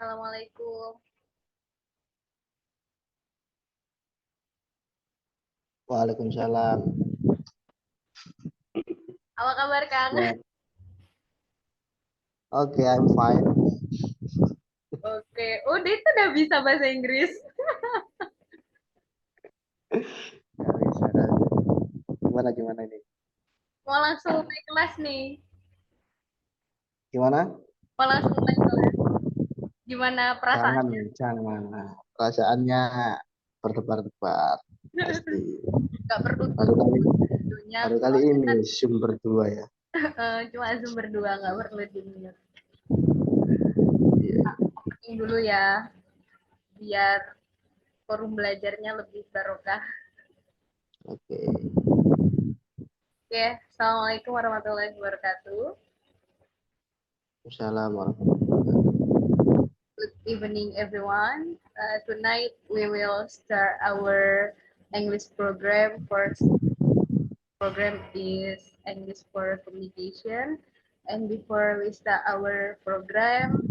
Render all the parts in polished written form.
Assalamualaikum. Waalaikumsalam. Apa kabar, Kang? Ya, oke, I'm fine. Oke. Udah itu udah bisa bahasa Inggris. Ya, bisa kali. Gimana gimana ini? Mau langsung naik kelas nih. Gimana? Mau langsung naik kelas. Gimana Jangan, perasaannya? jangan. Perasaannya berdebar-debar pasti. Gak perlu Baru kali, dulunya. baru kali Soalnya ini kan Zoom berdua ya. cuma Zoom berdua, nggak perlu di mute. Iya. Opening dulu ya, biar forum belajarnya lebih barokah. Oke. Oke. Assalamualaikum warahmatullahi wabarakatuh. Assalamualaikum. Good evening, everyone. Tonight we will start our English program is English for Communication. And before we start our program,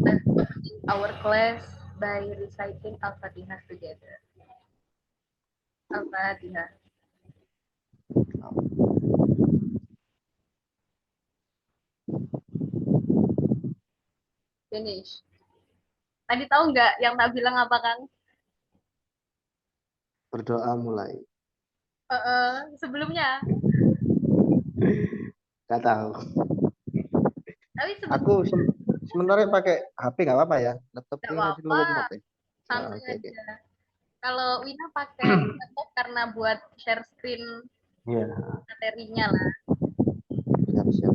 let's begin our class by reciting Al-Fatihah together. Al-Fatihah. Finish. Tadi tahu nggak yang tak bilang apa, Kang? Berdoa mulai. Sebelumnya. Gak tahu. Tapi Aku sebelumnya sementara pakai HP nggak apa-apa ya. nggak Laptopnya tadi apa-apa. lemot ya. Ah, Santai oke oke. aja. Kalau Wina pakai laptop karena buat share screen Iya, materinya lah. siap siap.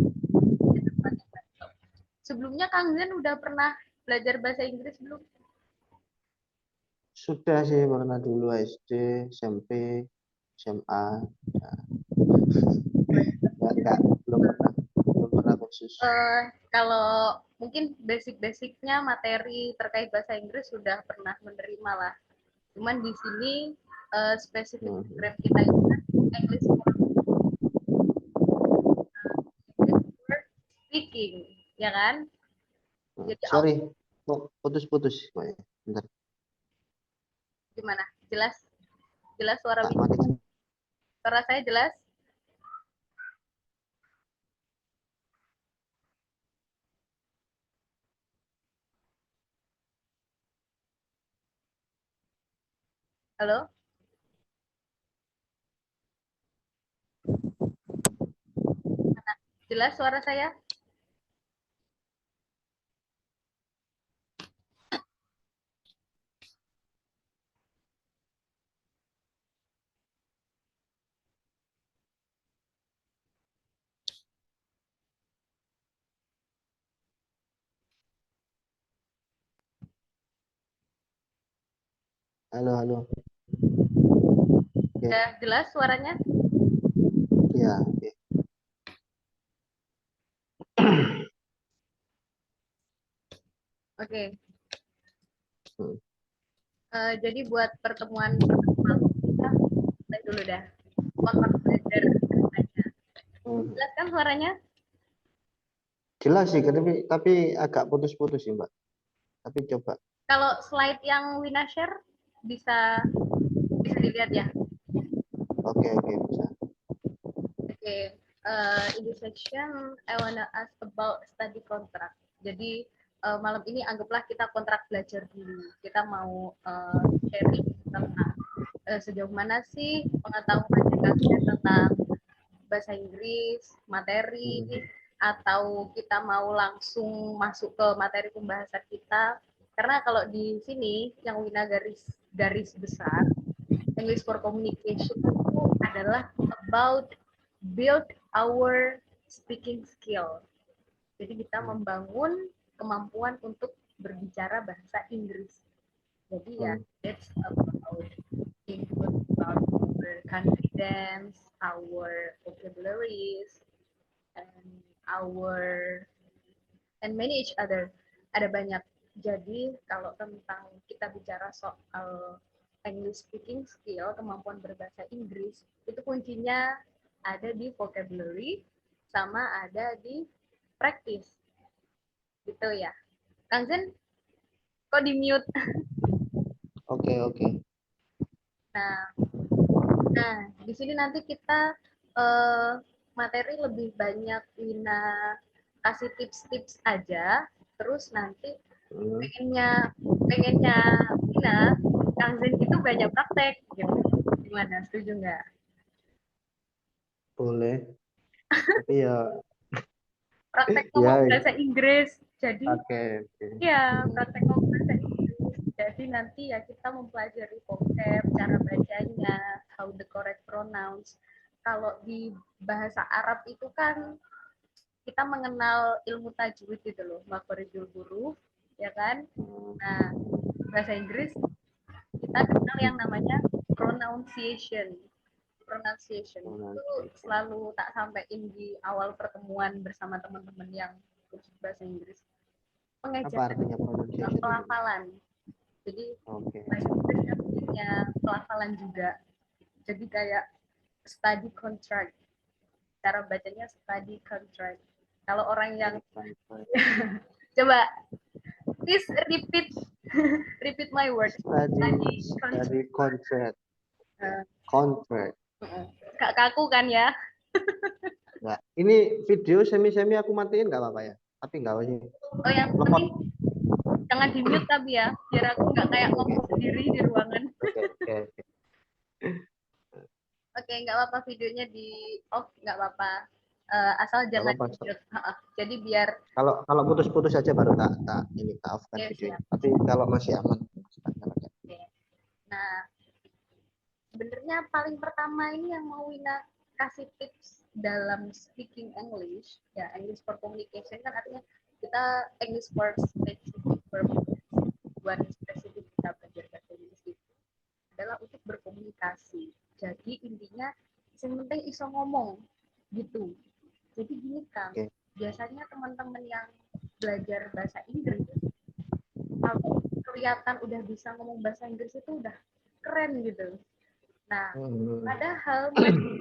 Sebelumnya Kang Zen udah pernah belajar bahasa Inggris belum? Sudah sih pernah dulu SD, SMP, SMA. Nah, enggak, belum pernah khusus. Eh, Kalau mungkin basic-basicnya materi terkait bahasa Inggris sudah pernah menerima lah. Cuman di sini spesifik Hmm. program kita itu kan English for, English for speaking, ya kan? Jadi Sorry, kok putus-putus. Bentar, gimana? Jelas? Jelas suara tak Wina? matikan. Suara saya jelas? Halo? Jelas suara saya? Halo, halo. Oke, Sudah jelas suaranya? ya, oke. Oke. Hmm. Jadi buat pertemuan pertama kita mulai dulu dah. Kontrak belajar katanya. Hmm. Jelas kan suaranya? Jelas sih, tapi agak putus-putus sih, Mbak. Tapi coba. Kalau slide yang Wina share bisa bisa dilihat ya. Oke, oke, bisa. Oke. In this section, I wanna ask about study contract. Jadi malam ini anggaplah kita kontrak belajar dulu. Kita mau sharing tentang sejauh mana sih pengetahuan kita tentang bahasa Inggris, materi, Hmm. atau kita mau langsung masuk ke materi pembahasan kita. Karena kalau di sini yang Wina garis garis besar, English for Communication itu adalah about build our speaking skill. Jadi kita membangun kemampuan untuk berbicara bahasa Inggris. Jadi ya, Hmm. that's about include about our confidence, our vocabularies, and our and many each other. Ada banyak. Jadi kalau tentang kita bicara soal English speaking skill, kemampuan berbahasa Inggris, itu kuncinya ada di vocabulary sama ada di practice. Gitu ya. Kang Zen, Kok di mute? Oke, oke. Nah, di sini nanti kita materi lebih banyak Wina kasih tips-tips aja. Terus nanti Hmm, pengennya pengennya Wina, Kang Zen itu banyak praktek gitu. Gimana? Setuju nggak? boleh. Tapi ya, Praktek ngomong ya, bahasa Inggris. Jadi oke, oke. ya Hmm, praktek ngomong bahasa Inggris. Jadi nanti ya kita mempelajari vocab, cara bacanya, how the correct pronouns. Kalau di bahasa Arab itu kan kita mengenal ilmu tajwid gitu loh, makhorijul huruf, ya kan? Nah, bahasa Inggris kita kenal yang namanya pronunciation. Pronunciation itu selalu tak sampaikan di awal pertemuan bersama teman-teman yang kursus bahasa Inggris. apa Pengejaran artinya pronunciation itu? pelafalan. Jadi Oke. bahasa Inggris kan punya pelafalan juga. Jadi kayak study contract. Cara bacanya study contract. Kalau orang yang coba please repeat repeat my word. Study contract. Study contract. Uh, Contract. Gak kaku kan ya? Nah, ini video semi-semi aku matiin nggak apa-apa ya? Tapi nggak apa sih. Oh yang Lemot. penting jangan di mute tapi ya, biar aku nggak kayak Oke, ngomong sendiri di ruangan. oke, oke. Oke, nggak apa-apa videonya di off, nggak apa-apa. Asal Nggak jangan apa-apa. di mute. Jadi biar Kalau kalau putus-putus aja baru tak off kan ya videonya. siap. Tapi kalau masih aman, Oke. Nah, sebenarnya paling pertama ini yang mau Wina kasih tips dalam speaking English, ya English for communication kan artinya kita English for specific purpose. Buat spesifik kita belajar bahasa Inggris itu adalah untuk berkomunikasi. Jadi intinya yang penting iso ngomong gitu. Jadi gini Kang, oke. biasanya teman-teman yang belajar bahasa Inggris kalau kelihatan udah bisa ngomong bahasa Inggris itu udah keren gitu. Nah, Hmm, padahal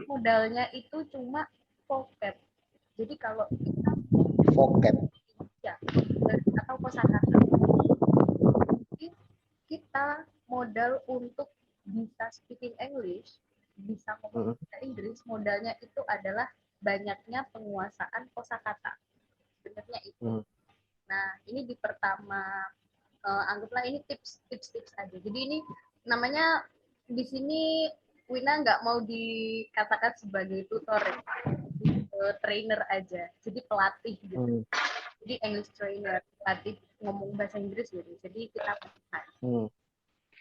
modalnya itu cuma vocab. Jadi kalau kita vocab. ya atau kosakata, kita modal untuk bisa speaking English, bisa ngomong Hmm, bahasa Inggris, modalnya itu adalah banyaknya penguasaan kosakata. Sebenarnya itu. hmm. Nah, ini di pertama anggaplah ini tips-tips aja. Jadi ini namanya di sini Wina nggak mau dikatakan sebagai tutor, trainer aja. Jadi pelatih gitu. Hmm, Jadi English trainer, pelatih ngomong bahasa Inggris gitu. Jadi kita pelatihan. hmm,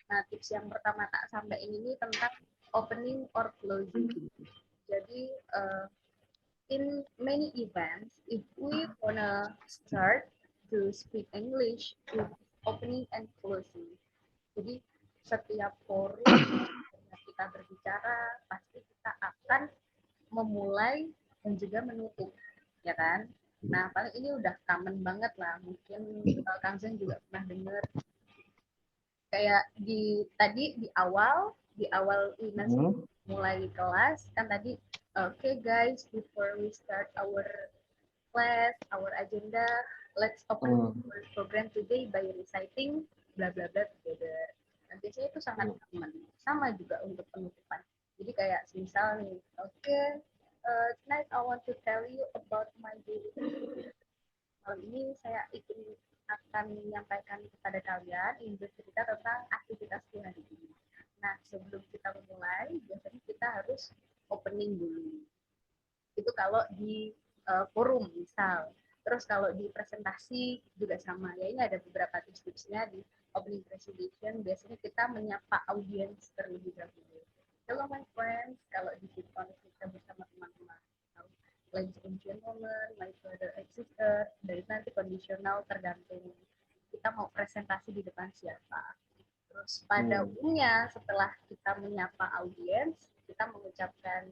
Nah, tips yang pertama tak sampai ini tentang opening or closing. Jadi in many events, if we wanna start to speak English, with opening and closing. Jadi setiap forum kita berbicara pasti kita akan memulai dan juga menutup, ya kan? Nah, paling ini udah common banget lah. Mungkin Kang Zen juga pernah dengar kayak di awal Ina hmm, mulai kelas kan tadi okay guys, before we start our class, our agenda, let's open hmm, our program today by reciting bla bla bla together. Nah, biasanya itu sangat hmm, aman. Sama juga untuk penutupan. Jadi kayak misal nih, okay, tonight I want to tell you about my daily. Malam ini saya akan menyampaikan kepada kalian ingin bercerita tentang aktivitasku hari ini. Nah, sebelum kita memulai, biasanya kita harus opening dulu. Itu kalau di forum misal. Terus kalau di presentasi juga sama. Ya ini ada beberapa tips-tipsnya di opening presentation. Biasanya kita menyapa audiens terlebih dahulu. Hello my friends, kalau di Bitcoin kita bersama teman-teman. Ladies and gentlemen, my brother and sister, dari nanti kondisional tergantung kita mau presentasi di depan siapa. Terus pada umumnya setelah kita menyapa audiens, kita mengucapkan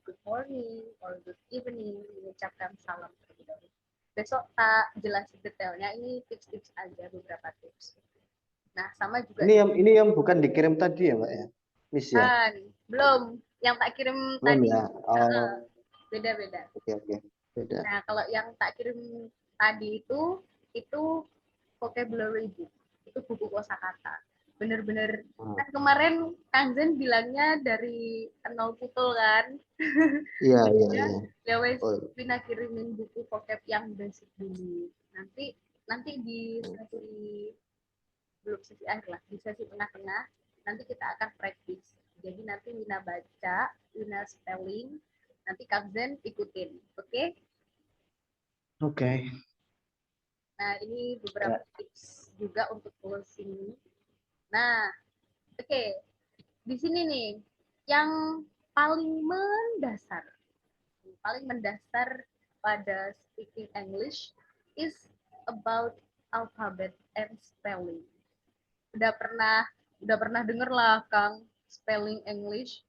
good morning or good evening, mengucapkan salam terlebih dahulu. Besok tak jelasin detailnya, ini tips-tips aja beberapa tips. Nah, sama juga ini yang bukan dikirim tadi ya, Mbak ya? Miss ya? kan, belum yang tak kirim Belum tadi. ya? Oh, Beda-beda. oke, oke. Beda. Nah, kalau yang tak kirim tadi itu vocabulary book. itu buku kosakata. Bener-bener Hmm. kan kemarin Kang Zen bilangnya dari nol putol kan. Iya, iya, Ya, iya. ya wes Oh, Vina kirimin buku vocab yang basic dulu. Nanti nanti di sesi belum sesi akhir lah, di sesi tengah-tengah nanti kita akan praktis. Jadi nanti Wina baca, Wina spelling, nanti Kang Zen ikutin. Oke? oke. Nah, ini beberapa Ya. tips juga untuk closing. Nah, oke. Di sini nih, yang paling mendasar, pada speaking English is about alphabet and spelling. Udah pernah udah pernah denger lah Kang spelling English,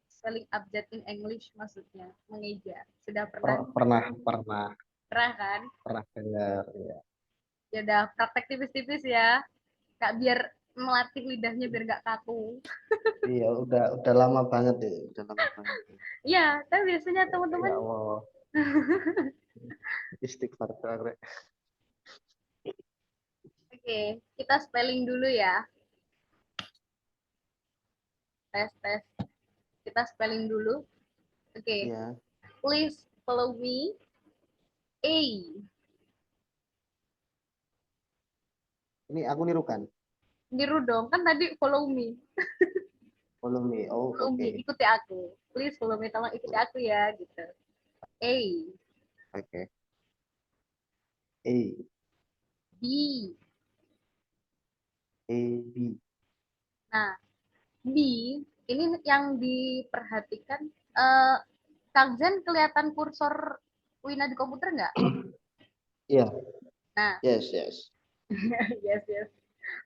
spelling abjad in English maksudnya, mengeja. Sudah pernah Pernah, pernah, pernah kan? pernah dengar. Ya. Ya udah praktek tipis-tipis ya. Kak biar melatih lidahnya biar nggak kaku. Iya, udah lama banget ya, udah lama banget. Iya, tapi biasanya Ya teman-teman Allah, istighfar. oke, kita spelling dulu ya. Tes. Kita spelling dulu. Oke, Ya, please follow me. A. ini aku nirukan. Niru dong, kan tadi follow me. Follow me. Oh, Follow me, oke. ikuti aku. Please follow me, tolong ikuti aku ya, gitu. A. Oke. A, B. A, B. Nah, B, ini yang diperhatikan. Eh, Kang Zen kelihatan kursor Wina di komputer nggak? Iya, Nah, yes, yes. yes.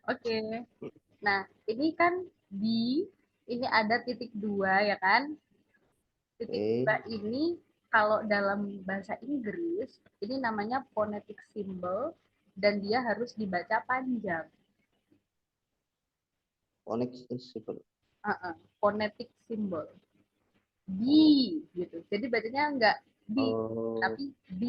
Oke. Nah, ini kan B, ini ada titik dua ya kan? Titik dua Oke. ini kalau dalam bahasa Inggris, ini namanya phonetic symbol dan dia harus dibaca panjang. Onyx is simple. Phonetic symbol. B Oh, gitu. Jadi bacanya enggak B, oh, tapi B.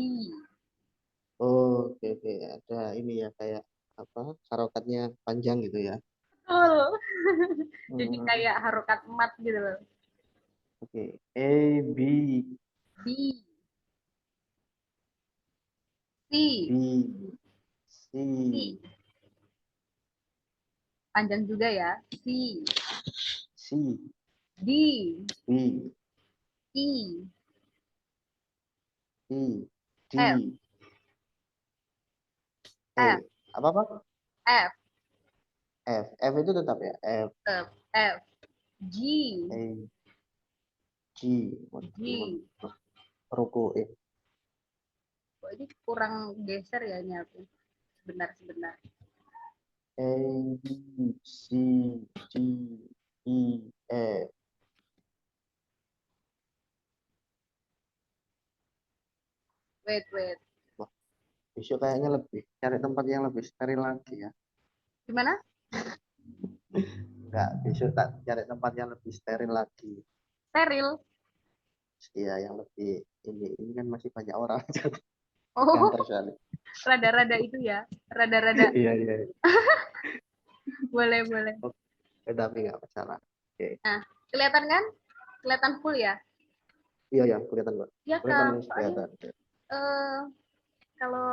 oh, oke, oke. Ada ini ya kayak apa? Harokatnya panjang gitu ya. Betul. Jadi Hmm, kayak harokat emat gitu loh. oke. A, B, B, C, B, C. C, Panjang juga ya. C, C, D, B, E, E, F, D, F, E. Apa? F, F. F itu tetap ya. F, F, G, A, G. G. Ruku, Kok ini kurang geser ya nyatu. Sebentar. A, B, C, D, E, F. Wait. Wah, besok kayaknya lebih cari tempat yang lebih steril lagi ya. Gimana? Enggak, besok tak cari tempat yang lebih steril lagi. Steril. Iya, yang lebih ini kan masih banyak orang Oh, kantor soalnya. rada-rada itu ya. Rada-rada. Iya, iya. Boleh. Oke, tapi nggak masalah. Oke. Nah, kelihatan kan? Kelihatan full ya? Iya, ya, kelihatan, Mbak. Ya Kelihatan, Kang, Mas, soalnya kelihatan. eh, kalau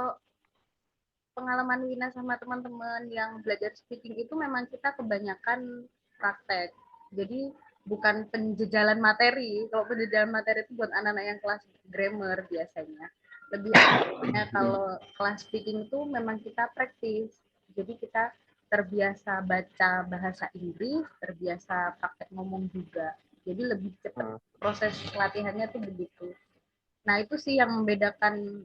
pengalaman Wina sama teman-teman yang belajar speaking itu memang kita kebanyakan praktek. Jadi bukan penjejalan materi. Kalau penjejalan materi itu buat anak-anak yang kelas grammar biasanya. Lebih artinya kalau kelas speaking itu memang kita praktis. Jadi kita terbiasa baca bahasa Inggris, terbiasa praktek ngomong juga. Jadi lebih cepat Hmm, proses latihannya tuh begitu. Nah, itu sih yang membedakan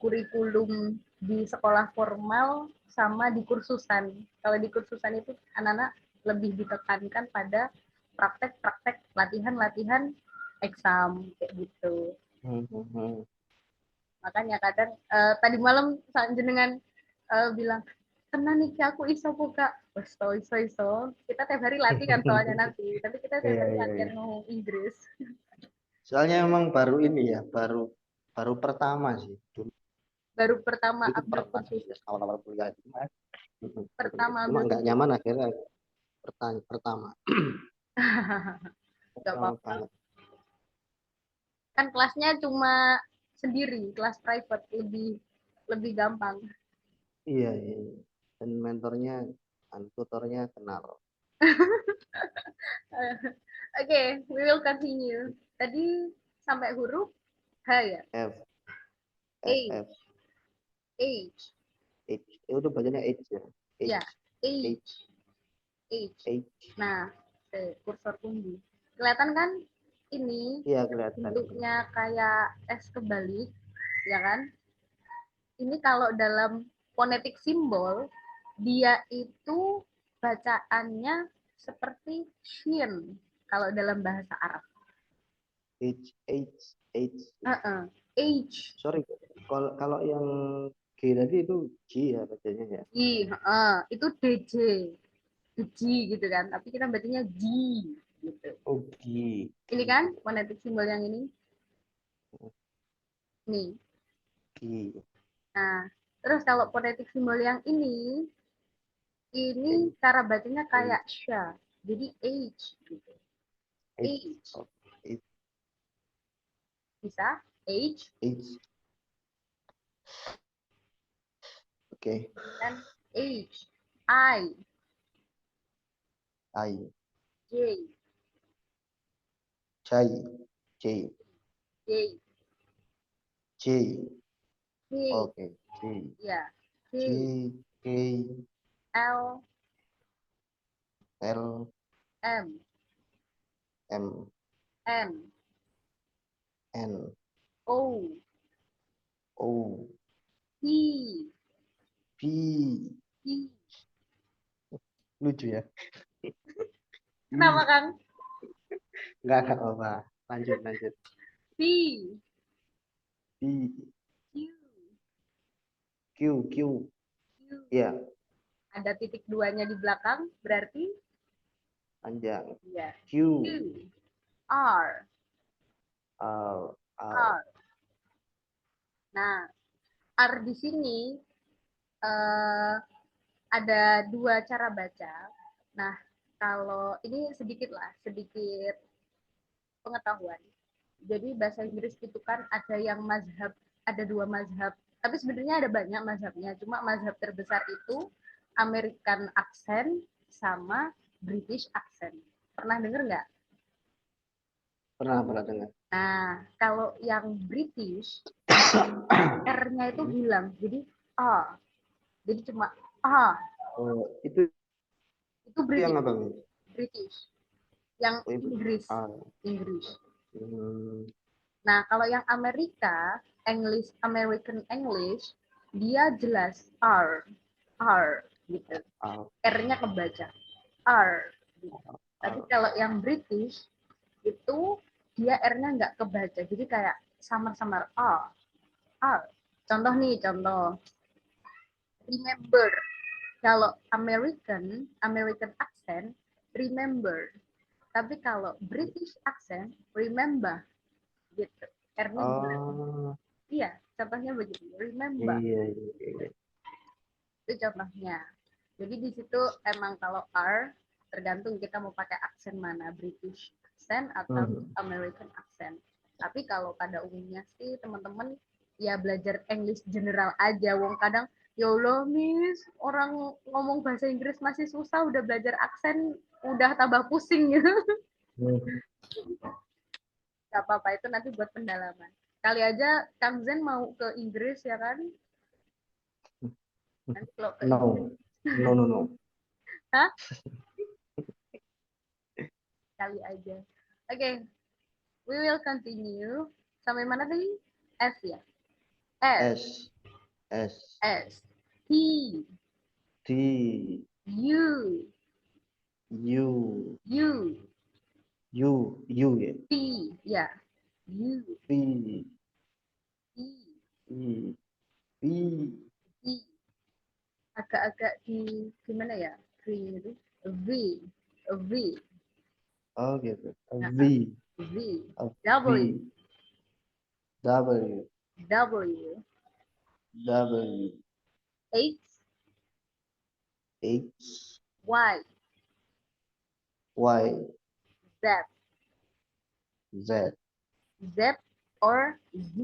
kurikulum di sekolah formal sama di kursusan. Kalau di kursusan itu anak-anak lebih ditekankan pada praktek-praktek latihan-latihan eksam kayak gitu. hmm, hmm, hmm. Makanya kadang tadi malam jenengan bilang tenang nih aku iso buka iso. Kita tiap hari latihan soalnya nanti. Tapi kita tiap Iya, hari iya, latihan iya. ngomong Inggris. Soalnya emang baru ini ya, baru baru pertama sih. Dulu baru pertama Itu ambil pernah kursus awal-awal kuliah itu Mas. pertama Cuma ambil nggak kursus nyaman akhirnya pertama nggak pertama apa-apa banget. kan kelasnya cuma sendiri kelas private lebih lebih gampang. Iya, iya, iya. Dan mentornya, tutornya kenal. Oke, we will continue. Tadi sampai huruf H ya. F, F, H, F, H, H. Itu bacanya H ya. ya, H, H, H, H. H. Nah, kursor tumbuh. Kelihatan kan? Ini Iya kelihatan. bentuknya kayak S kebalik, ya kan? Ini kalau dalam fonetik simbol, dia itu bacaannya seperti shin kalau dalam bahasa Arab. H, H, H. H, Sorry, kalau kalau yang G tadi itu G ya bacanya ya. I, itu DJ, G gitu kan. Tapi kita bacanya G gitu. Oh G, Ini G, kan fonetik simbol yang ini. Nih. G, Nah, terus kalau fonetik simbol yang ini H, cara bacanya H, kayak sha. Jadi H gitu. H, H. oh, H, Bisa? H H. Oke, dan H. I. I, J. J, J, J. J. K. Oke, J, Ya. K. J, K, L. L, M. M, N. N, O. O, P. P. P. Lucu ya. Kenapa, P. Kang? Nggak apa-apa. Lanjut, lanjut. P. P, Q. Q, Q. Q. Ya, Ada titik duanya di belakang, berarti panjang. ya. Q, Q. R. R, R. R. Nah, R di sini eh, ada dua cara baca. Nah, kalau ini sedikit lah, sedikit pengetahuan. Jadi bahasa Inggris itu kan ada yang mazhab, ada dua mazhab. Tapi sebenarnya ada banyak mazhabnya. Cuma mazhab terbesar itu American accent sama British accent. Pernah denger nggak? Pernah dengar. Nah, kalau yang British, R-nya itu hilang. Jadi A. Jadi cuma A. Oh, Itu yang British. apa nih? British. Yang Oh, itu Inggris. R. Inggris. Hmm, Nah, kalau yang Amerika, American English, dia jelas R, R gitu. R, R-nya kebaca. R. Gitu. Tapi R. kalau yang British itu dia R-nya nggak kebaca. Jadi kayak samar-samar R, R. Contoh nih, contoh. Remember. Kalau American accent, remember. Tapi kalau British accent, remember. Gitu. R-nya bulat. Oh, Iya, contohnya begitu. Remember, iya, iya, iya. itu contohnya. Jadi di situ emang kalau R, tergantung kita mau pakai aksen mana, British accent atau Hmm. American accent. Tapi kalau pada umumnya sih teman-teman ya belajar English general aja. Wong kadang, ya Allah miss, orang ngomong bahasa Inggris masih susah, udah belajar aksen, udah tambah pusing gitu. Hmm. Gak apa-apa, itu nanti buat pendalaman. Kali aja Kang Zen mau ke Inggris ya kan? Nanti kalau ke Inggris, No, no, no, no. hah? Kali aja. Oke, okay, we will continue. Sampai mana tadi? S ya? S, S, S, S, T, D, U, U, U, U ya. P, ya. U, P, E, E, P. E. Agak-agak di gimana ya? V, V, V, Oh gitu. A nah, V, V, a W, V, W, W, W, X, X, Y, Y, Z. Z. Z or Z.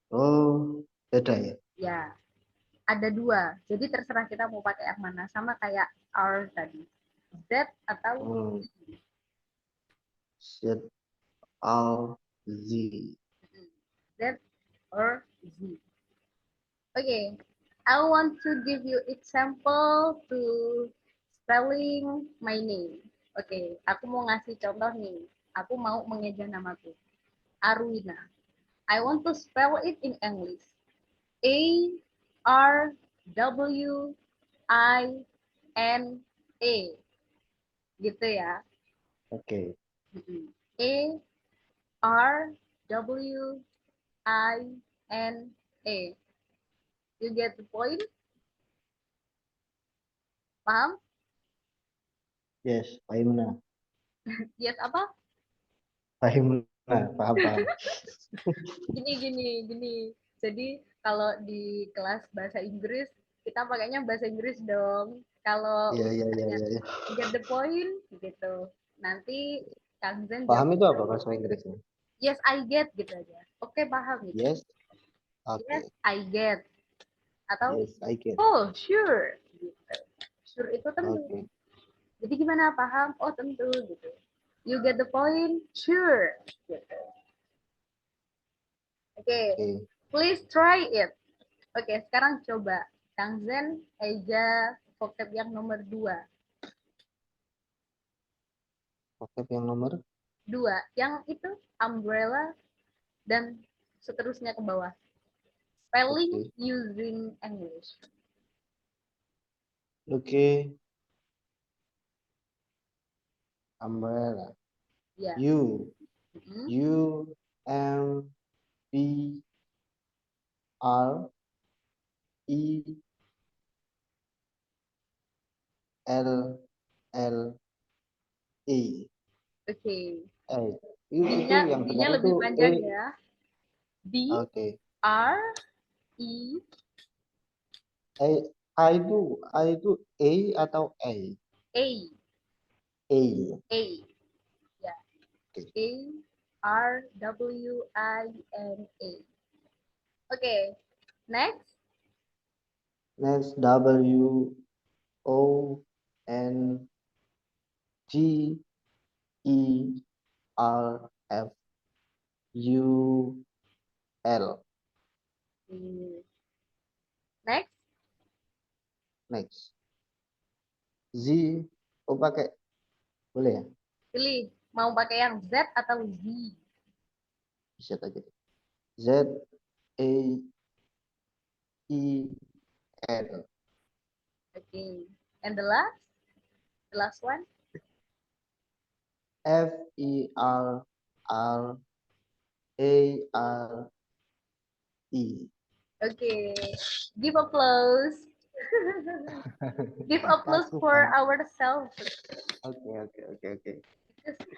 Oh, beda ya? Ya, ada dua. Jadi terserah kita mau pakai yang mana. Sama kayak R tadi. Z atau Hmm, Z. Z, R, Z. Z or Z. Okay, I want to give you example to spelling my name. Oke, aku mau ngasih contoh nih. Aku mau mengeja namaku. Arwina. I want to spell it in English. A R W I N A. Gitu ya. Oke. A R W I N A. You get the point? Paham? Yes, Faimna. Yes apa? Faimna, paham, paham. Gini. Jadi kalau di kelas bahasa Inggris kita pakainya bahasa Inggris dong. Kalau Iya, iya, iya, misalnya iya. Iya. get the point gitu. Nanti Kang Zen Paham jawab itu apa bahasa Inggrisnya? yes I get gitu aja. Oke paham gitu. Yes, Yes oke. I get atau Yes, I get. oh sure gitu. Sure itu tentu. Oke, Jadi gimana paham? Oh tentu gitu. You get the point? Sure gitu. Oke, oke. please try it. Oke, sekarang coba Kang Zen eja vocab yang nomor 2. Vocab yang nomor? 2, yang itu umbrella dan seterusnya ke bawah. Spelling Oke. using English. Oke, umbrella. Ya. U, Mm-mm. U, M, B, R, E, L, L, E. Oke. Eh, itu B-nya yang B-nya benar itu lebih E. panjang ya. B Oke. R E E, A itu A atau A? A A. A. Ya. Oke. A R W I N A. Oke. Next. Next, W, O, N, G, E, R, F, U, L. Next. Next. Z, oh pakai, boleh ya? Pilih mau pakai yang Z atau Z. Bisa aja. Z, A, E, L. Okay. And the last one. F, E, R, R, A, R, E. Okay. Give applause. Give applause Kaku for banget. ourselves. Oke. Because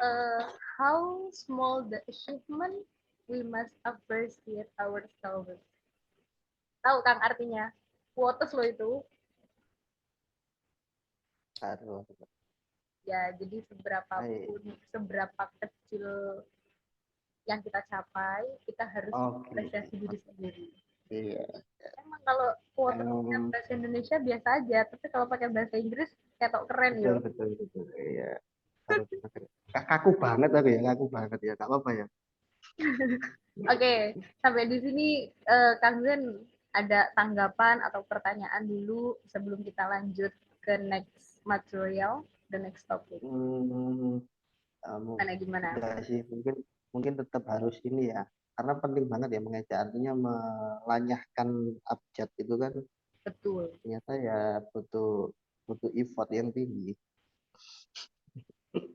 how small the achievement, we must appreciate ourselves. Tahu kan artinya? Quotes lo itu. Aduh. Ya, jadi seberapa Hai. pun, seberapa kecil yang kita capai, kita harus Oke. apresiasi diri sendiri. Iya. Emang kalau quotes Em, bahasa Indonesia biasa aja, tapi kalau pakai bahasa Inggris kayak tok keren yo. betul. Iya. Harus pakai. Kaku banget aku ya, kaku banget ya. Gak apa-apa ya. Oke, sampai di sini Kang Zen ada tanggapan atau pertanyaan dulu sebelum kita lanjut ke next material, the next topic. Hmm, kamu Mana gimana? enggak sih, mungkin tetap harus ini ya. Karena penting banget ya mengeja, artinya melanyahkan abjad itu kan Betul. ternyata ya butuh butuh effort yang tinggi.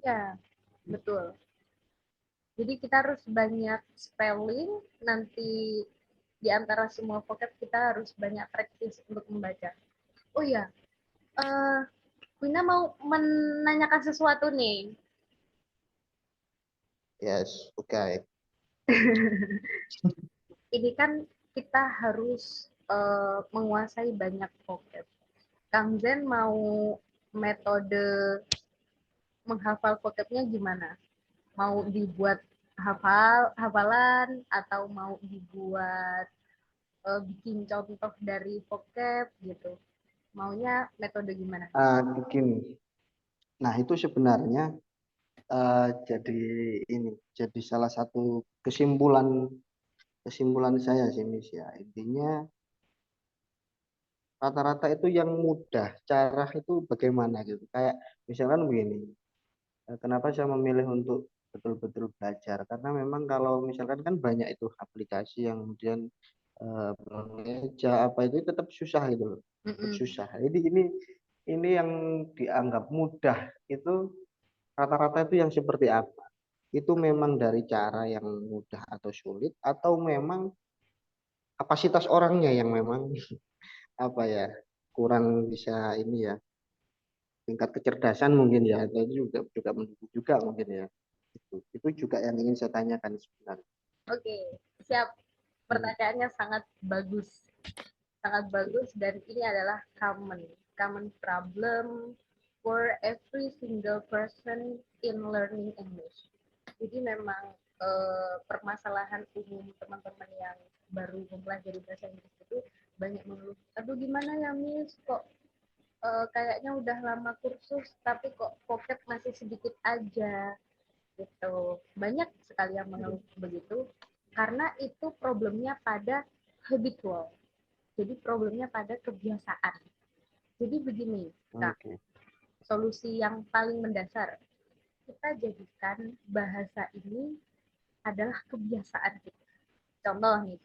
Ya, betul. Jadi kita harus banyak spelling, nanti di antara semua vocab kita harus banyak praktis untuk membaca. Oh ya, uh, Wina mau menanyakan sesuatu nih. Yes, oke. Ini kan kita harus menguasai banyak vocab. Kang Zen mau metode menghafal vocabnya gimana? Mau dibuat hafalan atau mau dibuat bikin contoh dari vocab gitu? Maunya metode gimana? Begini. Nah, itu sebenarnya jadi ini jadi salah satu kesimpulan kesimpulan saya sih, Miss ya. Intinya rata-rata itu yang mudah, cara itu bagaimana gitu. Kayak misalkan begini, kenapa saya memilih untuk betul-betul belajar? Karena memang kalau misalkan kan banyak itu aplikasi yang kemudian mengeja apa itu tetap susah gitu loh, tetap Mm-mm. susah. Jadi ini yang dianggap mudah itu rata-rata itu yang seperti apa? Itu memang dari cara yang mudah atau sulit, atau memang kapasitas orangnya yang memang apa ya kurang bisa ini ya, tingkat kecerdasan mungkin ya, atau itu juga mendukung juga mungkin ya. Itu juga yang ingin saya tanyakan sebenarnya. Oke, siap. Hmm. Pertanyaannya sangat bagus dan ini adalah common problem for every single person in learning English. Jadi memang permasalahan umum teman-teman yang baru mempelajari bahasa Inggris itu banyak mengeluh, aduh gimana ya Miss, kok kayaknya udah lama kursus tapi kok vocab masih sedikit aja gitu. Banyak sekali yang mengeluh begitu karena itu problemnya pada habitual. Jadi problemnya pada kebiasaan. Jadi begini, Kak, Oke. solusi yang paling mendasar, kita jadikan bahasa ini adalah kebiasaan kita. Contoh nih,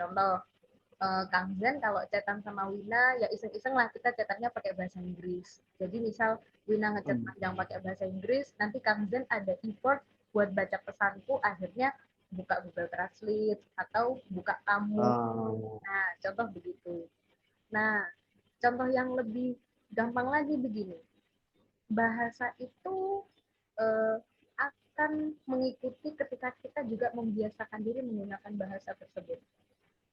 Kang Zen kalau chatan sama Wina ya iseng-iseng lah kita chatannya pakai bahasa Inggris. Jadi misal Wina ngechat Hmm. panjang pakai bahasa Inggris, nanti Kang Zen ada effort buat baca pesanku, akhirnya buka Google Translate atau buka kamus. Oh, Nah, contoh begitu. Nah, contoh yang lebih gampang lagi begini. Bahasa itu eh, akan mengikuti ketika kita juga membiasakan diri menggunakan bahasa tersebut.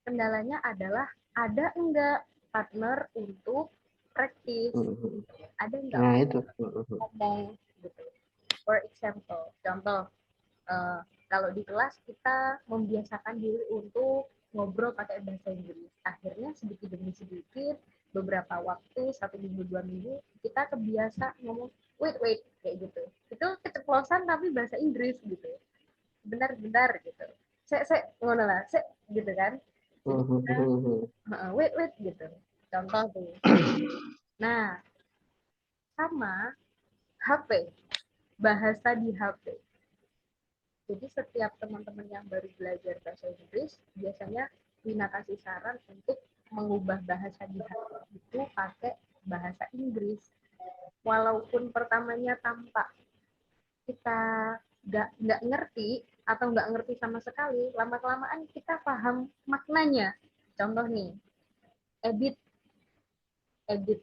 Kendalanya adalah ada enggak partner untuk praktis, hmm. ada enggak Nah itu. Hmm. ngomong gitu. For example, contoh eh, kalau di kelas kita membiasakan diri untuk ngobrol pakai bahasa Inggris. Akhirnya sedikit demi sedikit beberapa waktu 1 minggu 2 minggu kita kebiasa ngomong wait kayak gitu. Itu keceplosan tapi bahasa Inggris gitu. Benar-benar gitu. Saya ngono lah, saya gitu kan. Jadi kita Hmm. wait gitu. Contoh tuh. Nah, sama HP, bahasa di HP. Jadi setiap teman-teman yang baru belajar bahasa Inggris, biasanya Wina kasih saran untuk mengubah bahasa di HP itu pakai bahasa Inggris. Walaupun pertamanya tampak kita nggak ngerti atau nggak ngerti sama sekali, lama kelamaan kita paham maknanya. Contoh nih, edit edit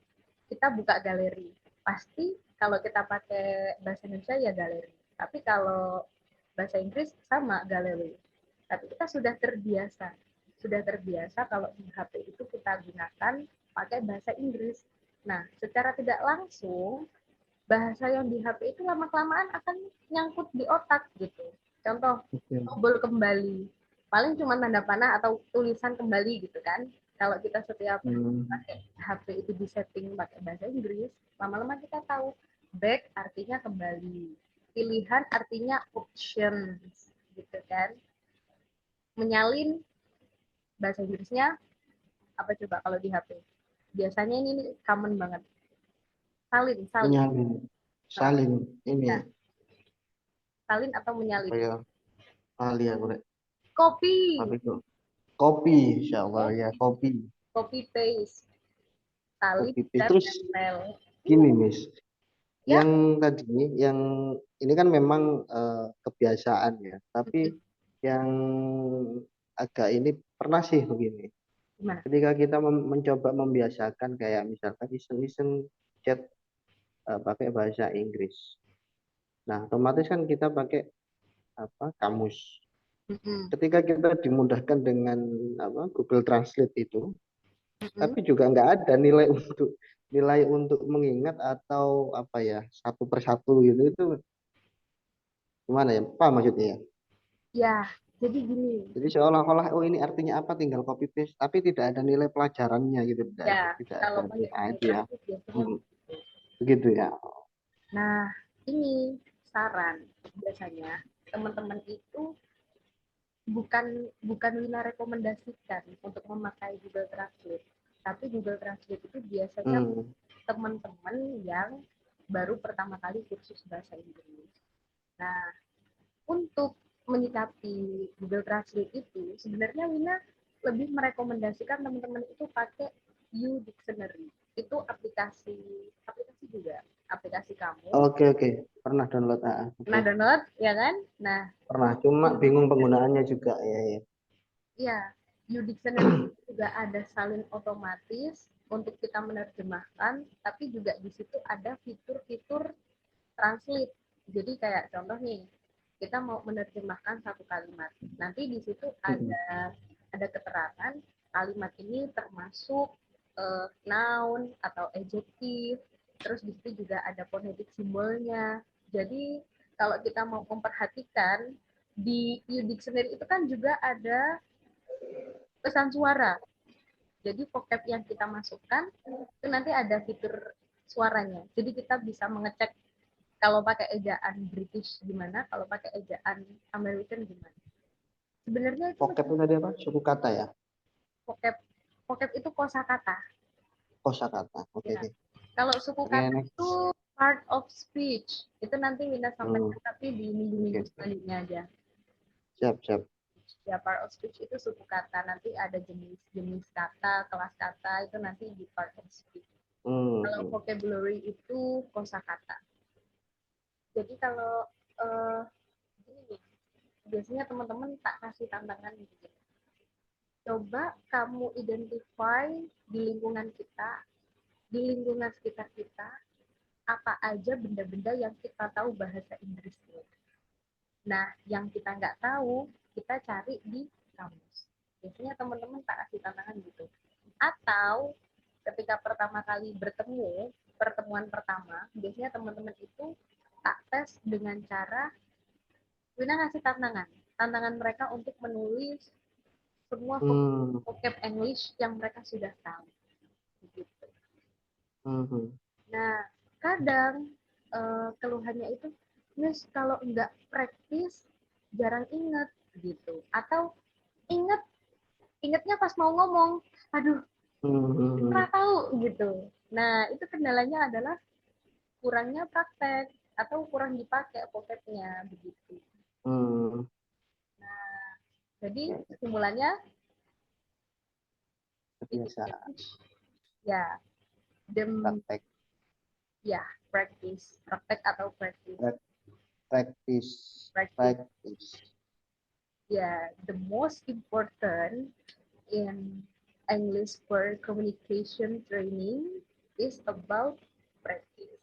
kita buka galeri, pasti kalau kita pakai bahasa Indonesia ya galeri, tapi kalau bahasa Inggris sama galeri, tapi kita sudah terbiasa kalau di HP itu kita gunakan pakai bahasa Inggris. Nah, secara tidak langsung bahasa yang di HP itu lama kelamaan akan nyangkut di otak gitu. Contoh, tombol kembali, paling cuma tanda panah atau tulisan kembali gitu kan. Kalau kita setiap Hmm. pakai HP itu di setting pakai bahasa Inggris, lama-lama kita tahu back artinya kembali, pilihan artinya options gitu kan. Menyalin bahasa Inggrisnya apa coba kalau di HP? Biasanya ini common banget. Salin. Menyalin, Nah, salin ini ya, salin atau apa menyalin. ya, kali ya Bre. Copy, Apa itu? Kopi, insya Allah ya copy, kopi. copy paste, salin Kopi paste. dan Terus tempel. gini, Miss. Ya, Yang tadi, yang ini kan memang kebiasaan ya. Tapi yang agak ini pernah sih begini. gimana? Ketika kita mencoba membiasakan kayak misalkan iseng-iseng chat pakai bahasa Inggris. Nah, otomatis kan kita pakai apa? Kamus. Mm-mm. Ketika kita dimudahkan dengan Google Translate itu, Mm-mm. tapi juga nggak ada nilai untuk mengingat atau apa ya satu persatu gitu itu gimana ya? Apa maksudnya ya? Ya, jadi gini. Jadi seolah-olah oh ini artinya apa tinggal copy paste tapi tidak ada nilai pelajarannya gitu tidak Ya, tidak ada kalau pakai Google itu ya. Translate biasanya Hmm, begitu. begitu ya. Nah, ini saran biasanya teman-teman itu bukan bukan Wina rekomendasikan untuk memakai Google Translate, tapi Google Translate itu biasanya Hmm. teman-teman yang baru pertama kali kursus bahasa Inggris. Nah, untuk menyikapi Google Translate itu, sebenarnya Wina lebih merekomendasikan teman-teman itu pakai U Dictionary. Itu aplikasi aplikasi juga, aplikasi kamu. Oke oke. Pernah download oke. Nah, download, ya kan? Nah, Pernah cuma U bingung Dictionary, penggunaannya juga ya ya. ya, U Dictionary juga ada salin otomatis untuk kita menerjemahkan, tapi juga di situ ada fitur-fitur translate. Jadi kayak contoh nih, kita mau menerjemahkan satu kalimat. Nanti di situ Hmm. ada keterangan kalimat ini termasuk noun atau adjektif. Terus di situ juga ada phonetic simbolnya. Jadi kalau kita mau memperhatikan di U-Dictionary itu kan juga ada pesan suara. Jadi vocab yang kita masukkan itu nanti ada fitur suaranya. Jadi kita bisa mengecek kalau pakai ejaan British gimana, kalau pakai ejaan American gimana. Sebenarnya itu Vocab itu tadi apa? Suku kata ya? vocab vocab itu kosakata. Kosakata. Oke Ya. oke. Kalau suku Oke kata itu next. part of speech. Itu nanti Winda Hmm. sampaikan tapi di Oke minggu-minggu oke. selanjutnya aja. Siap siap. Ya, part of speech itu suku kata. Nanti ada jenis-jenis kata, kelas kata itu nanti di part of speech. Hmm. Kalau Hmm. vocabulary itu kosakata. Jadi kalau uh, ini nih, biasanya teman-teman tak kasih tantangan gitu. Coba kamu identify di lingkungan kita, di lingkungan sekitar kita, apa aja benda-benda yang kita tahu bahasa Inggrisnya. Nah, yang kita nggak tahu, kita cari di kamus. Biasanya teman-teman tak kasih tantangan gitu. Atau ketika pertama kali bertemu, pertemuan pertama, biasanya teman-teman itu tak tes dengan cara Wina ngasih tantangan. Tantangan mereka untuk menulis semua Hmm. vocab English yang mereka sudah tahu. Gitu. Hmm. Hmm. Nah, kadang keluhannya itu, Miss, kalau nggak praktis, jarang inget gitu. Atau inget, ingetnya pas mau ngomong, aduh, Hmm. Hmm. Hmm. nggak tahu gitu. Nah, itu kendalanya adalah kurangnya praktek atau kurang dipakai vocabnya begitu. Hmm. Jadi kesimpulannya Kebiasaan. ya, dem Praktek. ya practice, praktek atau practice, Prac- Practice. practice. Practice. Yeah, the most important in English for communication training is about practice.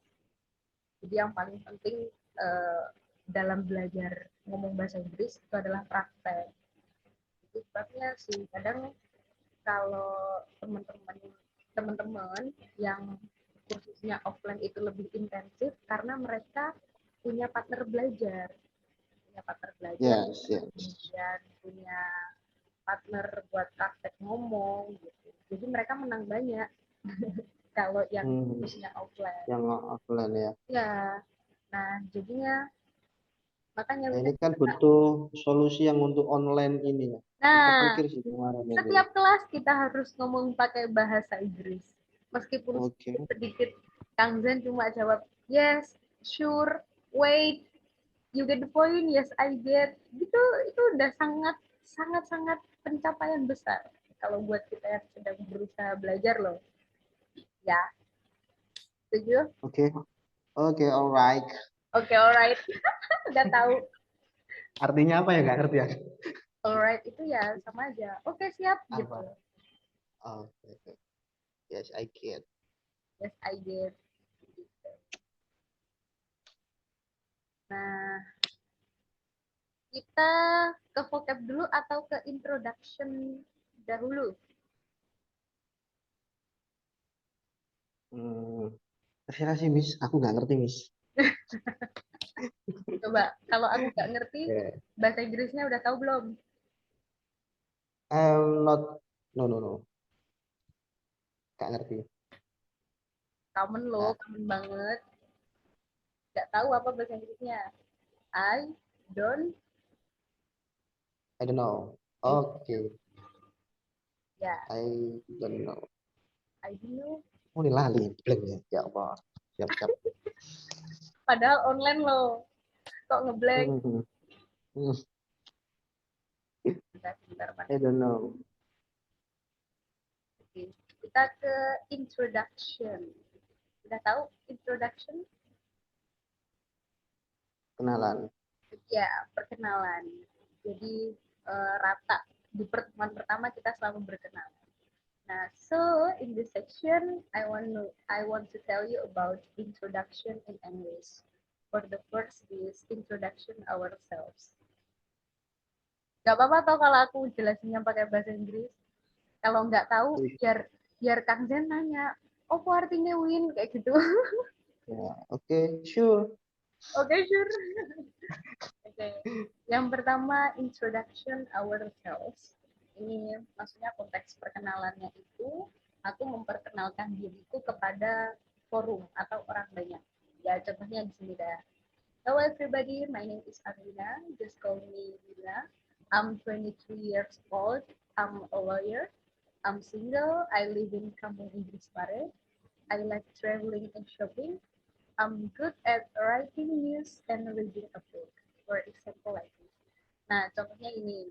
Jadi yang paling penting uh, dalam belajar ngomong bahasa Inggris itu adalah praktek. Itu sebabnya sih kadang kalau teman-teman yang kursusnya offline itu lebih intensif karena mereka punya partner belajar, Yes, yes. kemudian punya partner buat praktek ngomong gitu. Jadi mereka menang banyak kalau yang Hmm. kursusnya offline. Yang offline ya. Ya, nah jadinya makanya Nah, Wina. ini kan butuh solusi yang untuk online ini ya. Nah, Kepikir sih kemarin itu. setiap kelas kita harus ngomong pakai bahasa Inggris. Meskipun Oke. sedikit Kang Zen cuma jawab yes, sure, wait, you get the point, yes I get. Gitu itu udah sangat sangat sangat pencapaian besar kalau buat kita yang sedang berusaha belajar loh. Ya, setuju? Oke. Oke, alright. Oke, alright. Udah tahu. Artinya apa ya? Nggak ngerti ya. Alright itu ya sama aja. Oke, siap gitu. Apa? Oke. Oke. Yes, I get. Yes I get. Nah, kita ke ke vocab dulu atau ke introduction dahulu? Terserah sih, Miss. Aku nggak ngerti, Miss. Coba, kalau aku nggak ngerti, Yeah. bahasa Inggrisnya udah tahu belum? I'm not. No, no, no. Nggak ngerti. Common loh, Nah, common banget. Nggak tahu apa bahasa Inggrisnya. I don't, I don't know. I, Oke. ya, I don't know. I don't know. Oh, ini lali. Blank ya. Ya Allah. Siap, siap. Padahal online loh. Kok ngeblank? Hmm, hmm. Bentar, bentar, I bentar. don't know. Oke. Kita ke introduction. Udah tahu introduction? Kenalan. Ya, perkenalan. Jadi rata di pertemuan pertama kita selalu berkenalan. Nah, so in this section, I want to tell you about introduction in English. For the first is introduction ourselves. Gak apa-apa tau kalau aku jelasinnya pakai bahasa Inggris. Kalau nggak tahu, biar biar Kang Zen nanya, oh apa artinya win kayak gitu. Ya, oke, sure. Oke, sure. Oke. Yang pertama, introduction ourselves. Ini maksudnya konteks perkenalannya itu, aku memperkenalkan diriku kepada forum atau orang banyak. Ya, contohnya di sini dah. Hello everybody, my name is Arina. Just call me Lina. I'm 23 years old. I'm a lawyer. I'm single. I live in Kampung Inggris Pare. I like traveling and shopping. I'm good at writing news and reading a book. For example like this. Nah, contohnya ini.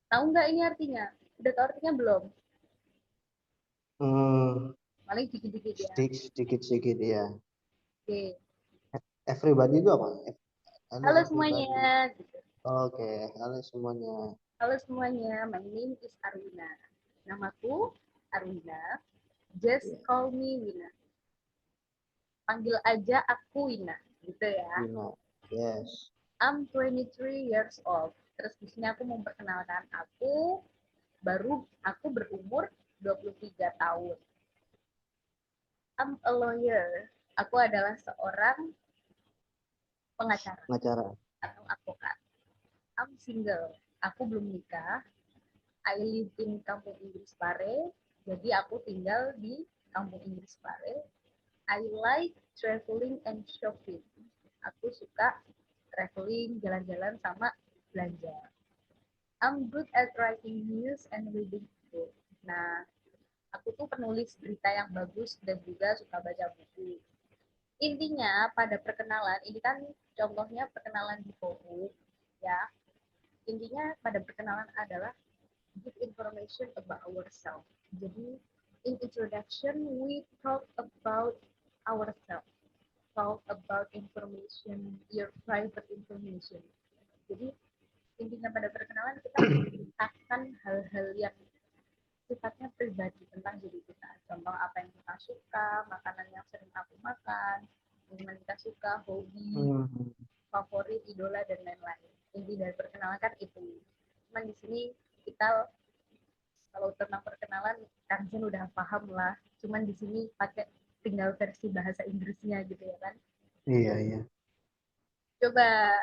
Tahu nggak ini artinya? Udah tahu artinya belum? Hmm, Paling dikit-dikit ya. sedikit-sedikit ya. Oke. Everybody itu apa? Halo Halo everybody. semuanya. Gitu. Oke, halo semuanya. Halo semuanya, my name is Arwina. Namaku Arwina. Just Ya, call me Wina. Panggil aja aku Wina. Gitu ya. Dina. Yes. I'm 23 years old. Terus di sini aku memperkenalkan aku berumur 23 tahun. I'm a lawyer. Aku adalah seorang pengacara Pengacara. atau advokat. I'm single. Aku belum nikah. I live in Kampung Inggris Pare. Jadi aku tinggal di Kampung Inggris Pare. I like traveling and shopping. Aku suka traveling, jalan-jalan sama belanja. I'm good at writing news and reading book. Nah, aku tuh penulis berita yang bagus dan juga suka baca buku. Intinya pada perkenalan, ini kan contohnya perkenalan di forum, ya. Intinya pada perkenalan adalah give information about ourselves. Jadi, in introduction, we talk about ourselves, talk about information, your private information. Jadi, intinya pada perkenalan kita menceritakan hal-hal yang sifatnya pribadi tentang diri kita. Contoh apa yang kita suka, makanan yang sering aku makan, yang kita suka, hobi, Hmm. favorit, idola, dan lain-lain. Inti dari perkenalan kan itu. Cuman di sini kita kalau tentang perkenalan, Kanjen udah paham lah. Cuman di sini pakai tinggal versi bahasa Inggrisnya gitu ya kan. Iya, iya. Coba,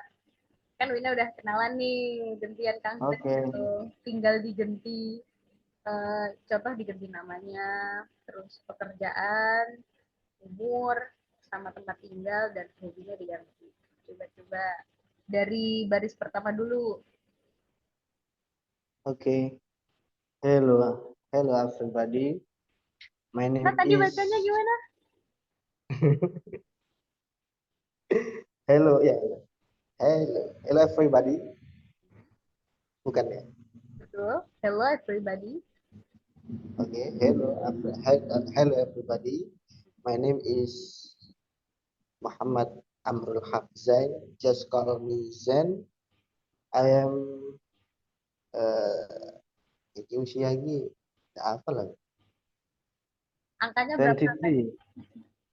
kan Wina udah kenalan nih, gantian Kanjen Oke. gitu. Tinggal diganti contoh diganti namanya, terus pekerjaan, umur, sama tempat tinggal, dan hobinya diganti. Coba-coba dari baris pertama dulu. Oke. Hello. Hello everybody. My Nah, name tadi bacanya is gimana? Hello ya. Hello. Hello everybody. Bukan ya? Betul. Hello everybody. Oke. Hello everybody. My name is Muhammad Amrul Haq Zain. Just call me Zen. I am ini usia lagi apa lagi? Angkanya berapa? 23.